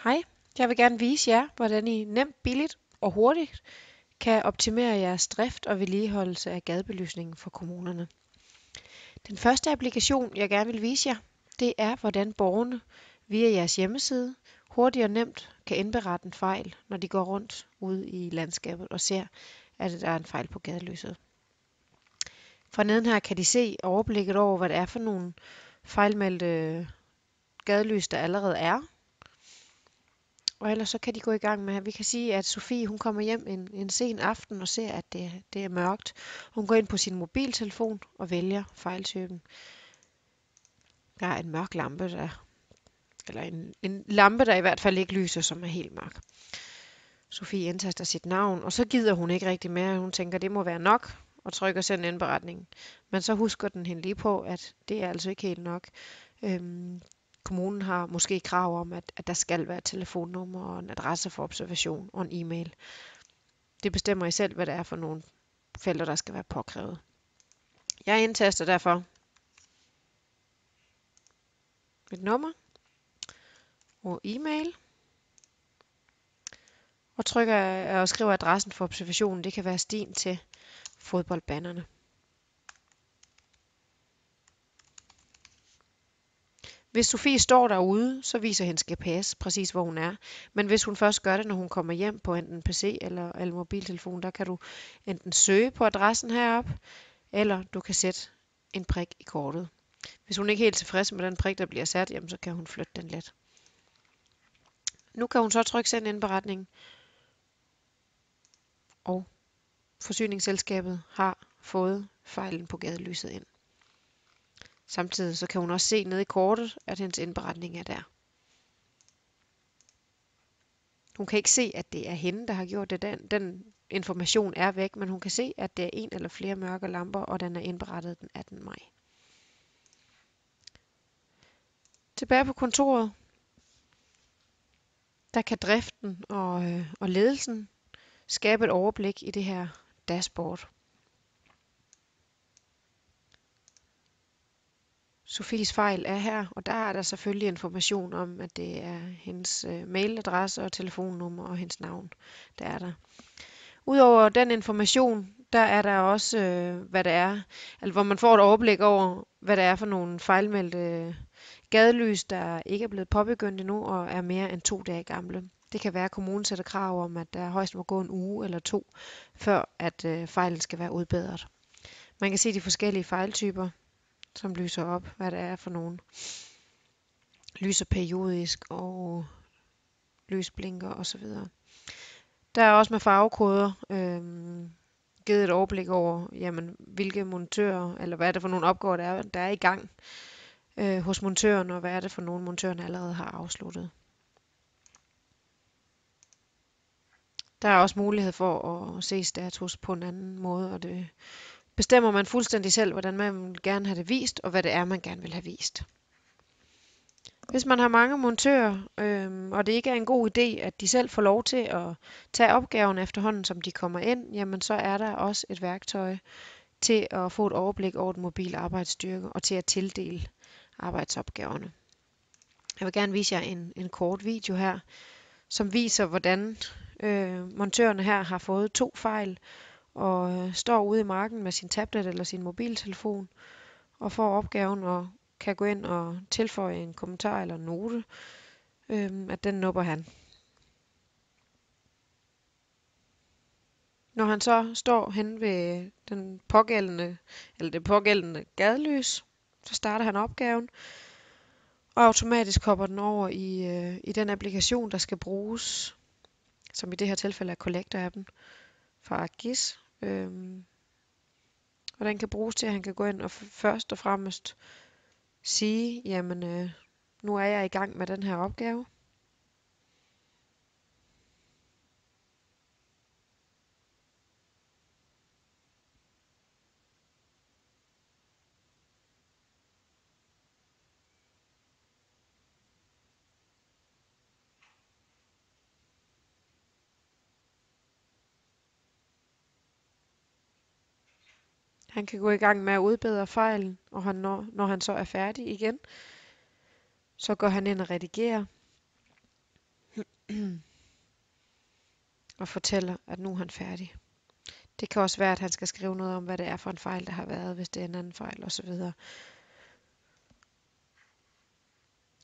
Hej, jeg vil gerne vise jer, hvordan I nemt, billigt og hurtigt kan optimere jeres drift og vedligeholdelse af gadebelysningen for kommunerne. Den første applikation, jeg gerne vil vise jer, det er, hvordan borgerne via jeres hjemmeside hurtigt og nemt kan indberette en fejl, når de går rundt ude i landskabet og ser, at der er en fejl på gadelyset. Fra neden her kan de se overblikket over, hvad det er for nogle fejlmeldte gadelys, der allerede er. Og ellers så kan de gå i gang med, vi kan sige, at Sofie hun kommer hjem en sen aften og ser, at det er mørkt. Hun går ind på sin mobiltelefon og vælger fejltypen. Der er en mørk lampe, eller en lampe, der i hvert fald ikke lyser, som er helt mørk. Sofie indtaster sit navn, og så gider hun ikke rigtig mere. Hun tænker, det må være nok, og trykker send indberetning. Men så husker den hende lige på, at det er altså ikke helt nok. Kommunen har måske krav om, at der skal være et telefonnummer og en adresse for observation og en e-mail. Det bestemmer I selv, hvad det er for nogle felter, der skal være påkrævet. Jeg indtaster derfor et nummer og e-mail og trykker og skriver adressen for observationen. Det kan være stien til fodboldbanerne. Hvis Sofie står derude, så viser hendes GPS præcis, hvor hun er. Men hvis hun først gør det, når hun kommer hjem på enten PC eller mobiltelefon, der kan du enten søge på adressen heroppe, eller du kan sætte en prik i kortet. Hvis hun ikke er helt tilfreds med den prik, der bliver sat, jamen, så kan hun flytte den lidt. Nu kan hun så trykke send indberetning, og forsyningsselskabet har fået fejlen på gadelyset ind. Samtidig så kan hun også se nede i kortet, at hendes indberetning er der. Hun kan ikke se, at det er hende, der har gjort det. Den information er væk, men hun kan se, at det er en eller flere mørke lamper, og den er indberettet den 18. maj. Tilbage på kontoret, der kan driften og ledelsen skabe et overblik i det her dashboard. Sofies fejl er her, og der er der selvfølgelig information om, at det er hendes mailadresse og telefonnummer og hendes navn, der er der. Udover den information, der er der også, hvad det er, altså hvor man får et overblik over, hvad det er for nogle fejlmeldte gadelys, der ikke er blevet påbegyndt endnu og er mere end 2 dage gamle. Det kan være, at kommunen sætter krav om, at der højst må gå en uge eller 2, før at fejlen skal være udbedret. Man kan se de forskellige fejltyper, som lyser op, hvad det er for nogle. Lyser periodisk og lysblinker osv. Der er også med farvekoder givet et overblik over, jamen, hvilke montører, eller hvad er det for nogle opgaver, der er i gang hos montøren, og hvad er det for nogle montøren allerede har afsluttet. Der er også mulighed for at se status på en anden måde, og det bestemmer man fuldstændig selv, hvordan man vil gerne have det vist, og hvad det er, man gerne vil have vist. Hvis man har mange montører, og det ikke er en god idé, at de selv får lov til at tage opgaven efterhånden, som de kommer ind, jamen så er der også et værktøj til at få et overblik over den mobile arbejdsstyrke og til at tildele arbejdsopgaverne. Jeg vil gerne vise jer en kort video her, som viser, hvordan montørerne her har fået 2 fejl og står ude i marken med sin tablet eller sin mobiltelefon og får opgaven og kan gå ind og tilføje en kommentar eller en note, at den nupper han. Når han så står hen ved den pågældende, eller det pågældende gadelys, så starter han opgaven, og automatisk hopper den over i den applikation, der skal bruges, som i det her tilfælde er Collector-appen fra ArcGIS. Og den kan bruges til, at han kan gå ind og først og fremmest sige, jamen nu er jeg i gang med den her opgave. Han kan gå i gang med at udbedre fejlen, og når han så er færdig igen, så går han ind og redigerer. og fortæller, at nu er han færdig. Det kan også være, at han skal skrive noget om, hvad det er for en fejl, der har været, hvis det er en anden fejl osv.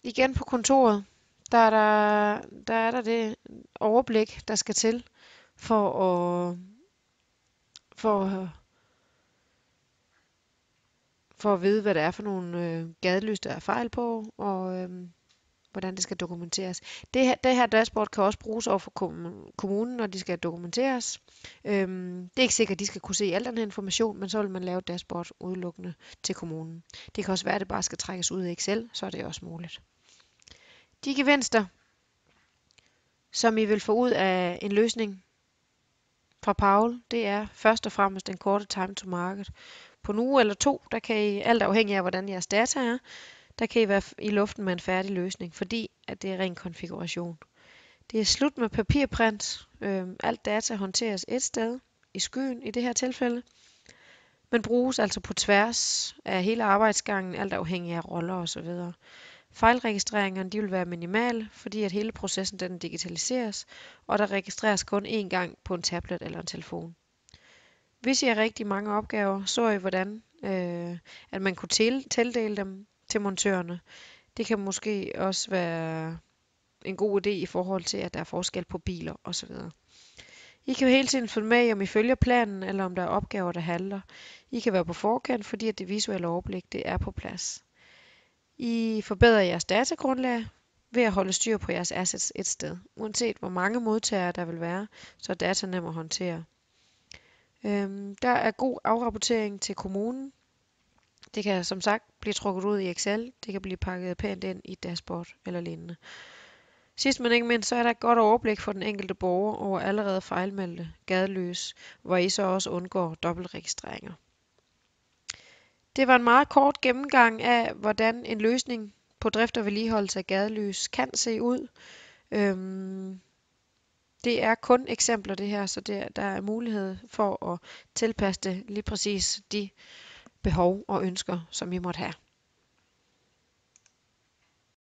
Igen på kontoret, der er det overblik, der skal til for at, for, for at vide, hvad det er for nogle gadelys, der er fejl på, og hvordan det skal dokumenteres. Det her dashboard kan også bruges over for kommunen, når de skal dokumenteres. Det er ikke sikkert, at de skal kunne se al den her information, men så vil man lave et dashboard udelukkende til kommunen. Det kan også være, at det bare skal trækkes ud i Excel, så er det også muligt. De gevinster, som I vil få ud af en løsning fra Paul, det er først og fremmest den korte time to market. På en uge eller to, der kan I, alt afhængig af hvordan jeres data er, der kan I være i luften med en færdig løsning, fordi at det er ren konfiguration. Det er slut med papirprint. Alt data håndteres et sted, i skyen i det her tilfælde, men bruges altså på tværs af hele arbejdsgangen, alt afhængig af roller osv. Fejlregistreringerne de vil være minimale, fordi at hele processen den digitaliseres, og der registreres kun én gang på en tablet eller en telefon. Hvis I har rigtig mange opgaver, så I hvordan at man kunne tildele dem til montørerne. Det kan måske også være en god idé i forhold til, at der er forskel på biler osv. I kan jo hele tiden følge med, om I følger planen, eller om der er opgaver, der halter. I kan være på forkant, fordi at det visuelle overblik det er på plads. I forbedrer jeres datagrundlag ved at holde styr på jeres assets et sted. Uanset hvor mange modtagere der vil være, så er data nem at håndtere. Der er god afrapportering til kommunen. Det kan som sagt blive trukket ud i Excel. Det kan blive pakket pænt ind i et dashboard eller lignende. Sidst men ikke mindst, så er der et godt overblik for den enkelte borger over allerede fejlmeldte gadelys, hvor I så også undgår dobbeltregistreringer. Det var en meget kort gennemgang af, hvordan en løsning på drift og vedligeholdelse af gadelys kan se ud. Det er kun eksempler det her, så der er mulighed for at tilpasse det lige præcis de behov og ønsker, som I måtte have.